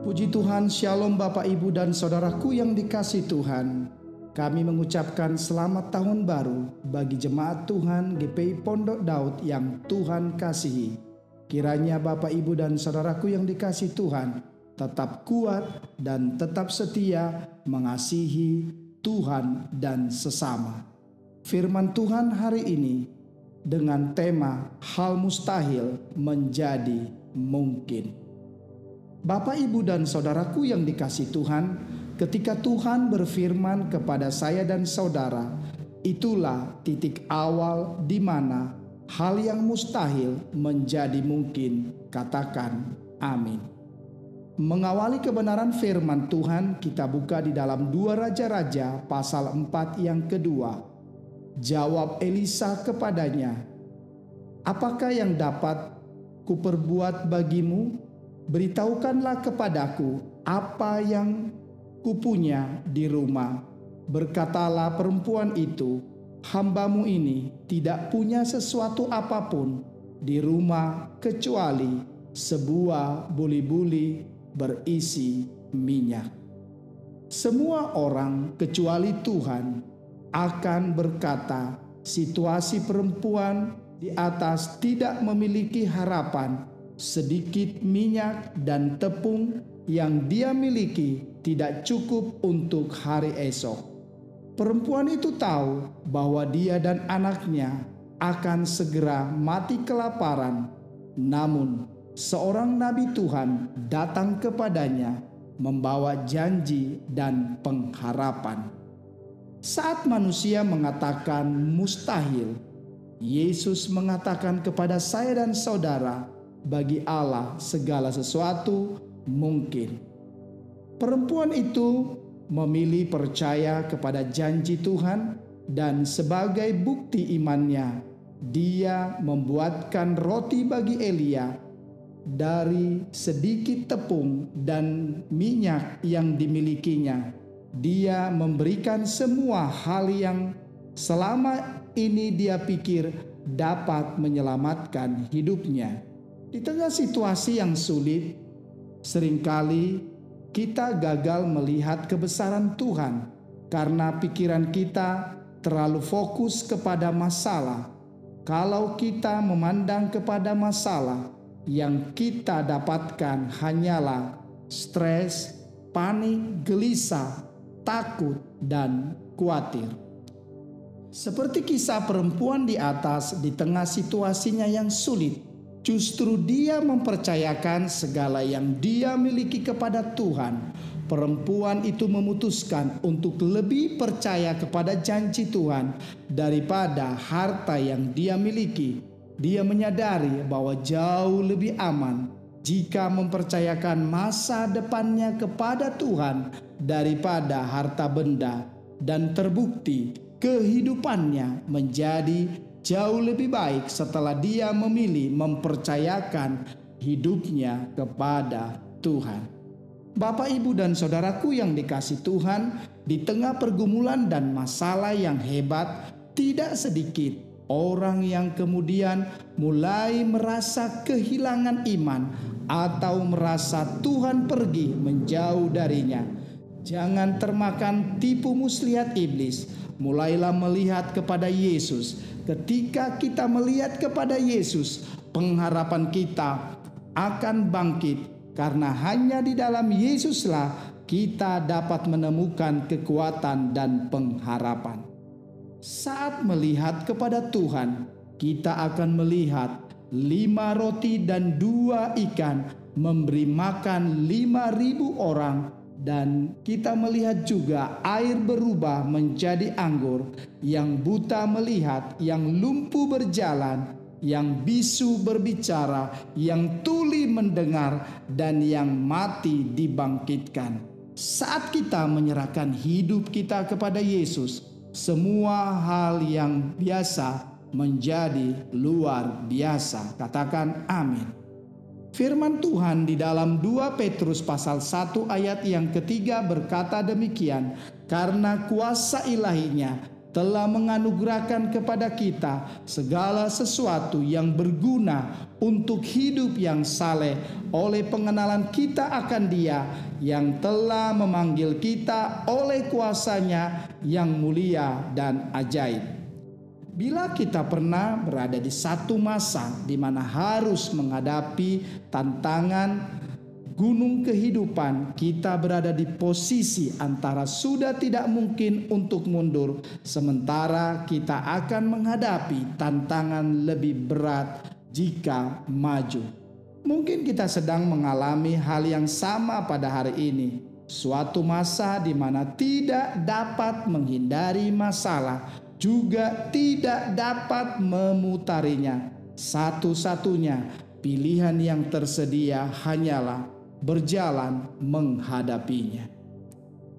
Puji Tuhan, Shalom Bapak Ibu dan Saudaraku yang dikasihi Tuhan. Kami mengucapkan selamat tahun baru bagi jemaat Tuhan GPI Pondok Daud yang Tuhan kasihi. Kiranya Bapak Ibu dan Saudaraku yang dikasihi Tuhan tetap kuat dan tetap setia mengasihi Tuhan dan sesama. Firman Tuhan hari ini dengan tema hal mustahil menjadi mungkin. Bapak, Ibu, dan Saudaraku yang dikasihi Tuhan, ketika Tuhan berfirman kepada saya dan saudara, itulah titik awal di mana hal yang mustahil menjadi mungkin. Katakan amin. Mengawali kebenaran firman Tuhan, kita buka di dalam 2 Raja-Raja pasal 4 yang kedua. Jawab Elisa kepadanya, "Apakah yang dapat kuperbuat bagimu? Beritahukanlah kepadaku apa yang kupunya di rumah." Berkatalah perempuan itu, "Hambamu ini tidak punya sesuatu apapun di rumah kecuali sebuah buli-buli berisi minyak." Semua orang kecuali Tuhan akan berkata situasi perempuan di atas tidak memiliki harapan. Sedikit minyak dan tepung yang dia miliki tidak cukup untuk hari esok. Perempuan itu tahu bahwa dia dan anaknya akan segera mati kelaparan. Namun seorang nabi Tuhan datang kepadanya membawa janji dan pengharapan. Saat manusia mengatakan mustahil, Yesus mengatakan kepada saya dan saudara, bagi Allah segala sesuatu mungkin. Perempuan itu memilih percaya kepada janji Tuhan, dan sebagai bukti imannya, dia membuatkan roti bagi Elia dari sedikit tepung dan minyak yang dimilikinya. Dia memberikan semua hal yang selama ini dia pikir dapat menyelamatkan hidupnya. Di tengah situasi yang sulit, seringkali kita gagal melihat kebesaran Tuhan karena pikiran kita terlalu fokus kepada masalah. Kalau kita memandang kepada masalah, yang kita dapatkan hanyalah stres, panik, gelisah, takut, dan khawatir. Seperti kisah perempuan di atas, di tengah situasinya yang sulit, justru dia mempercayakan segala yang dia miliki kepada Tuhan. Perempuan itu memutuskan untuk lebih percaya kepada janji Tuhan daripada harta yang dia miliki. Dia menyadari bahwa jauh lebih aman jika mempercayakan masa depannya kepada Tuhan daripada harta benda, dan terbukti kehidupannya menjadi jauh lebih baik setelah dia memilih mempercayakan hidupnya kepada Tuhan. Bapak, Ibu, dan Saudaraku yang dikasihi Tuhan, di tengah pergumulan dan masalah yang hebat, tidak sedikit orang yang kemudian mulai merasa kehilangan iman atau merasa Tuhan pergi menjauh darinya. Jangan termakan tipu muslihat iblis. Mulailah melihat kepada Yesus. Ketika kita melihat kepada Yesus, pengharapan kita akan bangkit, karena hanya di dalam Yesuslah kita dapat menemukan kekuatan dan pengharapan. Saat melihat kepada Tuhan, kita akan melihat 5 roti dan 2 ikan memberi makan 5.000 orang. Dan kita melihat juga air berubah menjadi anggur, yang buta melihat, yang lumpuh berjalan, yang bisu berbicara, yang tuli mendengar, dan yang mati dibangkitkan. Saat kita menyerahkan hidup kita kepada Yesus, semua hal yang biasa menjadi luar biasa. Katakan amin. Firman Tuhan di dalam 2 Petrus pasal 1 ayat yang ketiga berkata demikian, "Karena kuasa ilahinya telah menganugerahkan kepada kita segala sesuatu yang berguna untuk hidup yang saleh oleh pengenalan kita akan Dia yang telah memanggil kita oleh kuasa-Nya yang mulia dan ajaib. Bila kita pernah berada di satu masa di mana harus menghadapi tantangan gunung kehidupan, kita berada di posisi antara sudah tidak mungkin untuk mundur, sementara kita akan menghadapi tantangan lebih berat jika maju. Mungkin kita sedang mengalami hal yang sama pada hari ini, suatu masa di mana tidak dapat menghindari masalah, juga tidak dapat memutarinya. Satu-satunya pilihan yang tersedia hanyalah berjalan menghadapinya.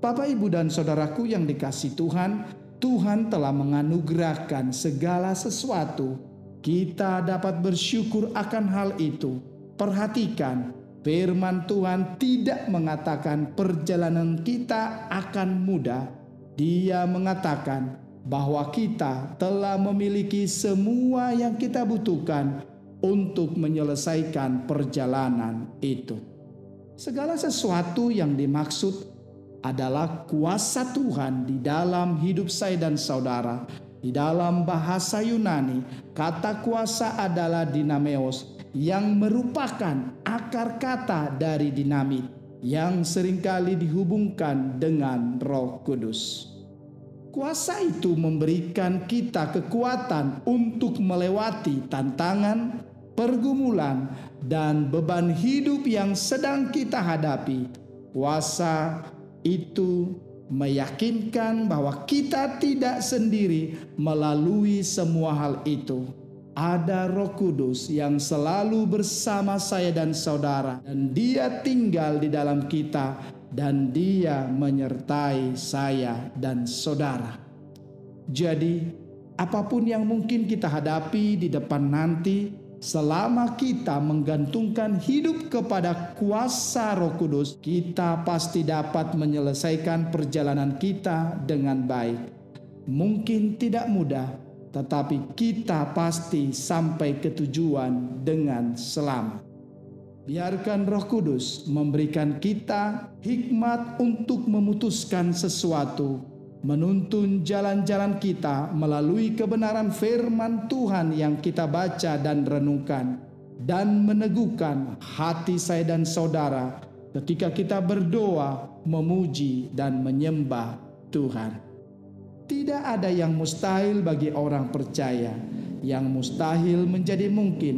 Bapak, Ibu, dan saudaraku yang dikasihi Tuhan, Tuhan telah menganugerahkan segala sesuatu. Kita dapat bersyukur akan hal itu. Perhatikan, firman Tuhan tidak mengatakan perjalanan kita akan mudah. Dia mengatakan bahwa kita telah memiliki semua yang kita butuhkan untuk menyelesaikan perjalanan itu. Segala sesuatu yang dimaksud adalah kuasa Tuhan di dalam hidup saya dan saudara. Di dalam bahasa Yunani, kata kuasa adalah dinameos, yang merupakan akar kata dari dinamit, yang seringkali dihubungkan dengan Roh Kudus. Kuasa itu memberikan kita kekuatan untuk melewati tantangan, pergumulan, dan beban hidup yang sedang kita hadapi. Kuasa itu meyakinkan bahwa kita tidak sendiri melalui semua hal itu. Ada Roh Kudus yang selalu bersama saya dan saudara, dan Dia tinggal di dalam kita, dan Dia menyertai saya dan saudara. Jadi, apapun yang mungkin kita hadapi di depan nanti, selama kita menggantungkan hidup kepada kuasa Roh Kudus, kita pasti dapat menyelesaikan perjalanan kita dengan baik. Mungkin tidak mudah, tetapi kita pasti sampai ke tujuan dengan selamat. Biarkan Roh Kudus memberikan kita hikmat untuk memutuskan sesuatu, menuntun jalan-jalan kita melalui kebenaran firman Tuhan yang kita baca dan renungkan, dan meneguhkan hati saya dan saudara ketika kita berdoa, memuji, dan menyembah Tuhan. Tidak ada yang mustahil bagi orang percaya. Yang mustahil menjadi mungkin,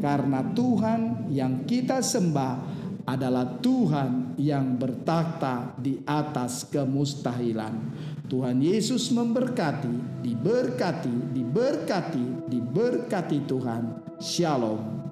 karena Tuhan yang kita sembah adalah Tuhan yang bertakhta di atas kemustahilan. Tuhan Yesus memberkati, diberkati, diberkati, diberkati Tuhan. Shalom.